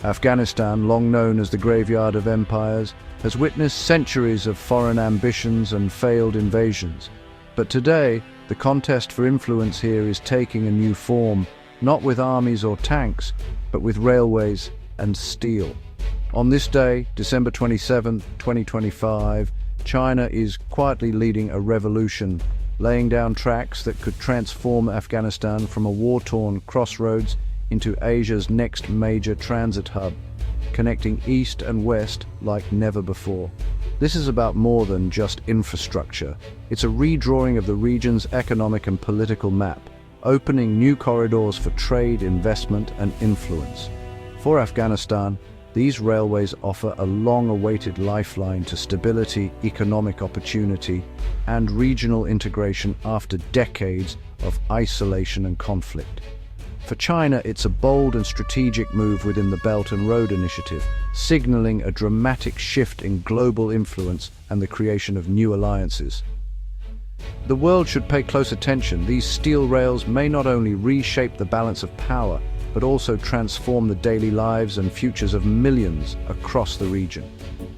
Afghanistan, long known as the graveyard of empires, has witnessed centuries of foreign ambitions and failed invasions. But today, the contest for influence here is taking a new form, not with armies or tanks, but with railways and steel. On this day, December 27, 2025, China is quietly leading a revolution, laying down tracks that could transform Afghanistan from a war-torn crossroads into Asia's next major transit hub, connecting east and west like never before. This is about more than just infrastructure. It's a redrawing of the region's economic and political map, opening new corridors for trade, investment, and influence. For Afghanistan, these railways offer a long-awaited lifeline to stability, economic opportunity, and regional integration after decades of isolation and conflict. For China, it's a bold and strategic move within the Belt and Road Initiative, signaling a dramatic shift in global influence and the creation of new alliances. The world should pay close attention. These steel rails may not only reshape the balance of power, but also transform the daily lives and futures of millions across the region.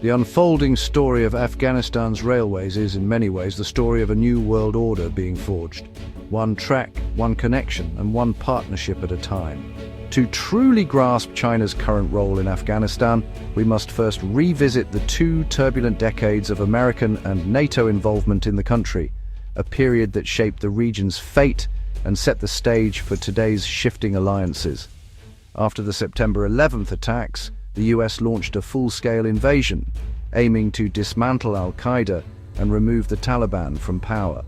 The unfolding story of Afghanistan's railways is, in many ways, the story of a new world order being forged. One track, one connection, and one partnership at a time. To truly grasp China's current role in Afghanistan, we must first revisit the two turbulent decades of American and NATO involvement in the country, a period that shaped the region's fate and set the stage for today's shifting alliances. After the September 11th attacks, the US launched a full-scale invasion, aiming to dismantle al-Qaeda and remove the Taliban from power.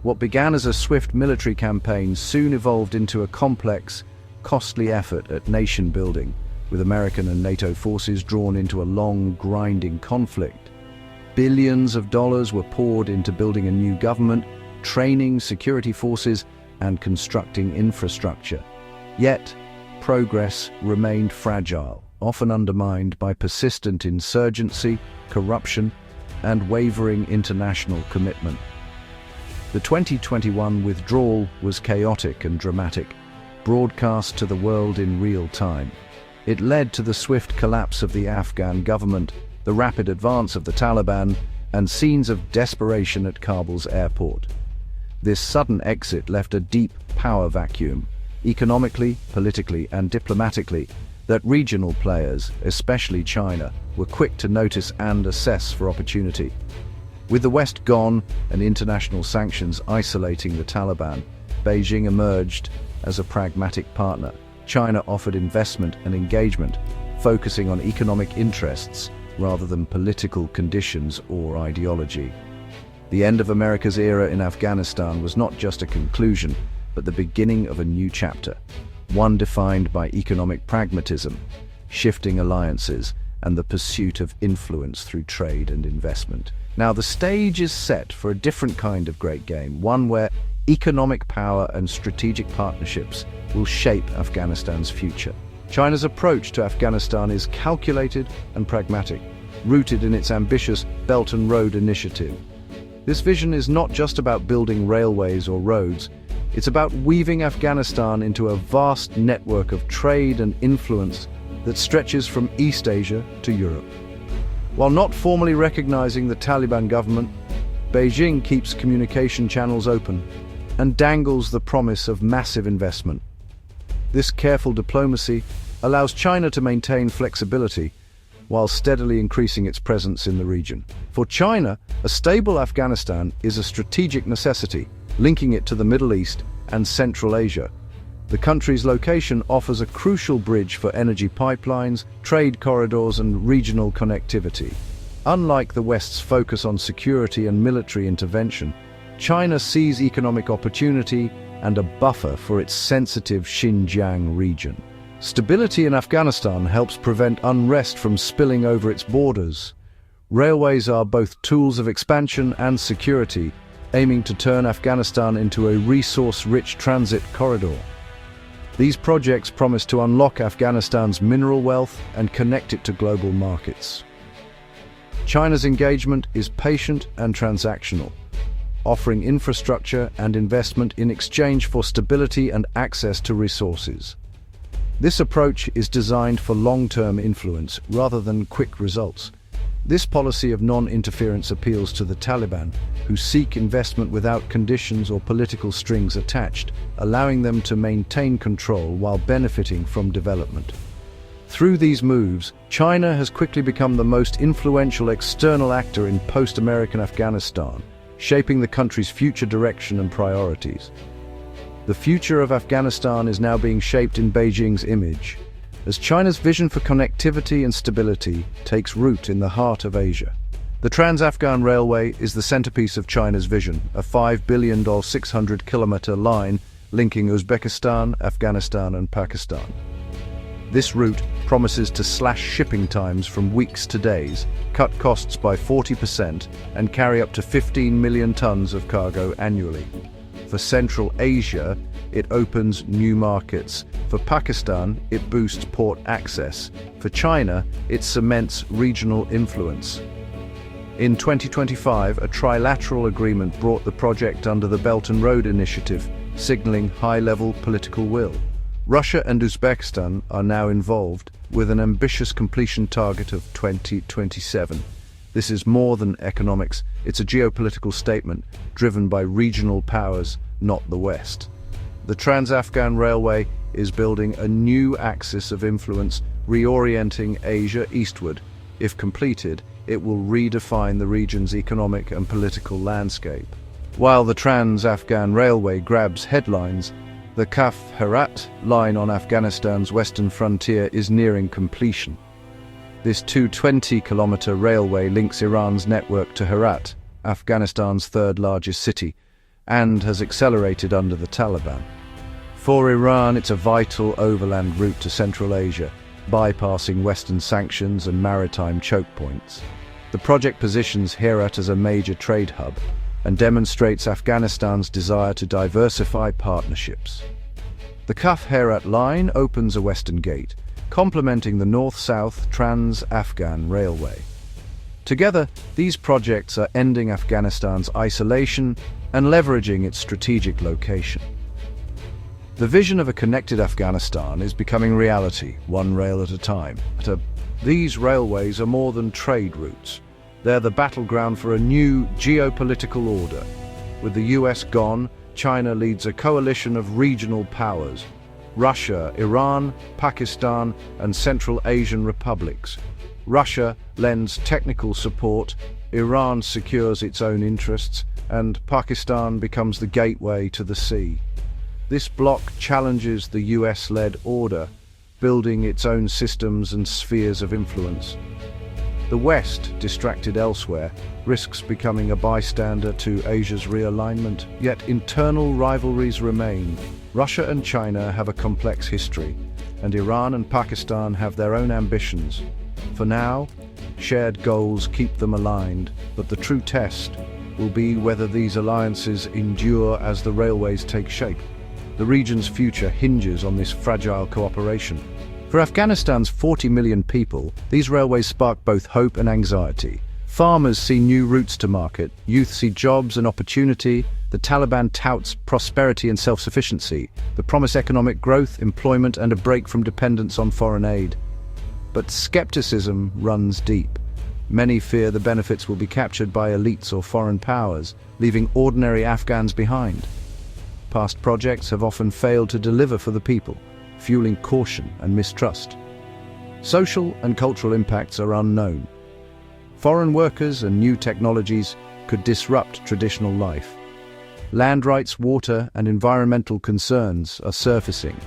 What began as a swift military campaign soon evolved into a complex, costly effort at nation-building, with American and NATO forces drawn into a long, grinding conflict. Billions of dollars were poured into building a new government, training security forces, and constructing infrastructure. Yet, progress remained fragile, often undermined by persistent insurgency, corruption, and wavering international commitment. The 2021 withdrawal was chaotic and dramatic, broadcast to the world in real time. It led to the swift collapse of the Afghan government, the rapid advance of the Taliban, and scenes of desperation at Kabul's airport. This sudden exit left a deep power vacuum, economically, politically, and diplomatically, that regional players, especially China, were quick to notice and assess for opportunity. With the West gone and international sanctions isolating the Taliban, Beijing emerged as a pragmatic partner. China offered investment and engagement, focusing on economic interests rather than political conditions or ideology. The end of America's era in Afghanistan was not just a conclusion, but the beginning of a new chapter, one defined by economic pragmatism, shifting alliances, and the pursuit of influence through trade and investment. Now, the stage is set for a different kind of great game, one where economic power and strategic partnerships will shape Afghanistan's future. China's approach to Afghanistan is calculated and pragmatic, rooted in its ambitious Belt and Road Initiative. This vision is not just about building railways or roads, it's about weaving Afghanistan into a vast network of trade and influence that stretches from East Asia to Europe. While not formally recognizing the Taliban government, Beijing keeps communication channels open and dangles the promise of massive investment. This careful diplomacy allows China to maintain flexibility while steadily increasing its presence in the region. For China, a stable Afghanistan is a strategic necessity, linking it to the Middle East and Central Asia. The country's location offers a crucial bridge for energy pipelines, trade corridors, and regional connectivity. Unlike the West's focus on security and military intervention, China sees economic opportunity and a buffer for its sensitive Xinjiang region. Stability in Afghanistan helps prevent unrest from spilling over its borders. Railways are both tools of expansion and security, aiming to turn Afghanistan into a resource-rich transit corridor. These projects promise to unlock Afghanistan's mineral wealth and connect it to global markets. China's engagement is patient and transactional, offering infrastructure and investment in exchange for stability and access to resources. This approach is designed for long-term influence rather than quick results. This policy of non-interference appeals to the Taliban, who seek investment without conditions or political strings attached, allowing them to maintain control while benefiting from development. Through these moves, China has quickly become the most influential external actor in post-American Afghanistan, shaping the country's future direction and priorities. The future of Afghanistan is now being shaped in Beijing's image, as China's vision for connectivity and stability takes root in the heart of Asia. The Trans-Afghan Railway is the centerpiece of China's vision, a $5 billion 600-kilometer line linking Uzbekistan, Afghanistan and Pakistan. This route promises to slash shipping times from weeks to days, cut costs by 40% and carry up to 15 million tons of cargo annually. For Central Asia, it opens new markets. For Pakistan, it boosts port access. For China, it cements regional influence. In 2025, a trilateral agreement brought the project under the Belt and Road Initiative, signaling high-level political will. Russia and Uzbekistan are now involved, with an ambitious completion target of 2027. This is more than economics, it's a geopolitical statement driven by regional powers, not the West. The Trans-Afghan Railway is building a new axis of influence, reorienting Asia eastward. If completed, it will redefine the region's economic and political landscape. While the Trans-Afghan Railway grabs headlines, the Kaf-Herat line on Afghanistan's western frontier is nearing completion. This 220-kilometer railway links Iran's network to Herat, Afghanistan's third-largest city, and has accelerated under the Taliban. For Iran, it's a vital overland route to Central Asia, bypassing Western sanctions and maritime choke points. The project positions Herat as a major trade hub and demonstrates Afghanistan's desire to diversify partnerships. The Kaf-Herat line opens a western gate, complementing the north-south Trans-Afghan Railway. Together, these projects are ending Afghanistan's isolation and leveraging its strategic location. The vision of a connected Afghanistan is becoming reality, one rail at a time. These railways are more than trade routes. They're the battleground for a new geopolitical order. With the US gone, China leads a coalition of regional powers: Russia, Iran, Pakistan, and Central Asian republics. Russia lends technical support, Iran secures its own interests, and Pakistan becomes the gateway to the sea. This bloc challenges the US-led order, building its own systems and spheres of influence. The West, distracted elsewhere, risks becoming a bystander to Asia's realignment, yet internal rivalries remain. Russia and China have a complex history, and Iran and Pakistan have their own ambitions. For now, shared goals keep them aligned, but the true test will be whether these alliances endure as the railways take shape. The region's future hinges on this fragile cooperation. For Afghanistan's 40 million people, these railways spark both hope and anxiety. Farmers see new routes to market, youth see jobs and opportunity, the Taliban touts prosperity and self-sufficiency, the promise economic growth, employment, and a break from dependence on foreign aid. But skepticism runs deep. Many fear the benefits will be captured by elites or foreign powers, leaving ordinary Afghans behind. Past projects have often failed to deliver for the people, fueling caution and mistrust. Social and cultural impacts are unknown. Foreign workers and new technologies could disrupt traditional life. Land rights, water, and environmental concerns are surfacing.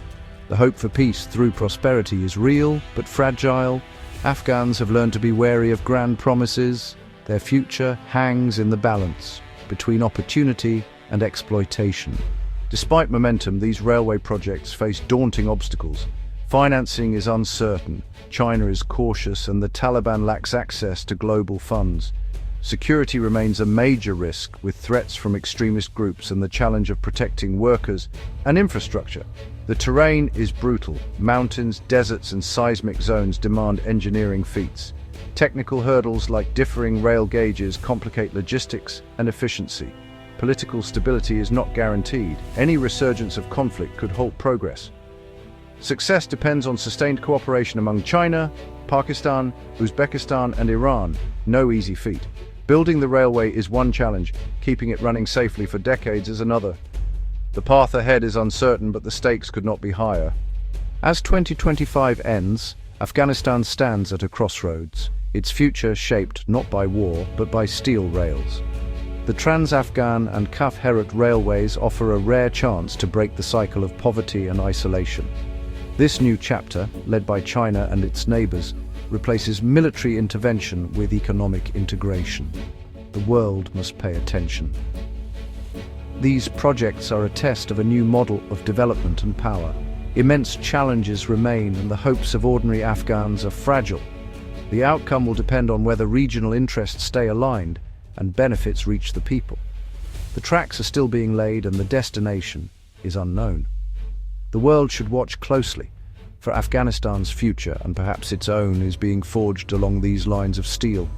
The hope for peace through prosperity is real, but fragile. Afghans have learned to be wary of grand promises. Their future hangs in the balance between opportunity and exploitation. Despite momentum, these railway projects face daunting obstacles. Financing is uncertain, China is cautious, and the Taliban lacks access to global funds. Security remains a major risk, with threats from extremist groups and the challenge of protecting workers and infrastructure. The terrain is brutal. Mountains, deserts, and seismic zones demand engineering feats. Technical hurdles like differing rail gauges complicate logistics and efficiency. Political stability is not guaranteed. Any resurgence of conflict could halt progress. Success depends on sustained cooperation among China, Pakistan, Uzbekistan, and Iran. No easy feat. Building the railway is one challenge, keeping it running safely for decades is another. The path ahead is uncertain, but the stakes could not be higher. As 2025 ends, Afghanistan stands at a crossroads, its future shaped not by war, but by steel rails. The Trans-Afghan and Kaf Herat railways offer a rare chance to break the cycle of poverty and isolation. This new chapter, led by China and its neighbors, replaces military intervention with economic integration. The world must pay attention. These projects are a test of a new model of development and power. Immense challenges remain, and the hopes of ordinary Afghans are fragile. The outcome will depend on whether regional interests stay aligned and benefits reach the people. The tracks are still being laid and the destination is unknown. The world should watch closely, for Afghanistan's future, and perhaps its own, is being forged along these lines of steel.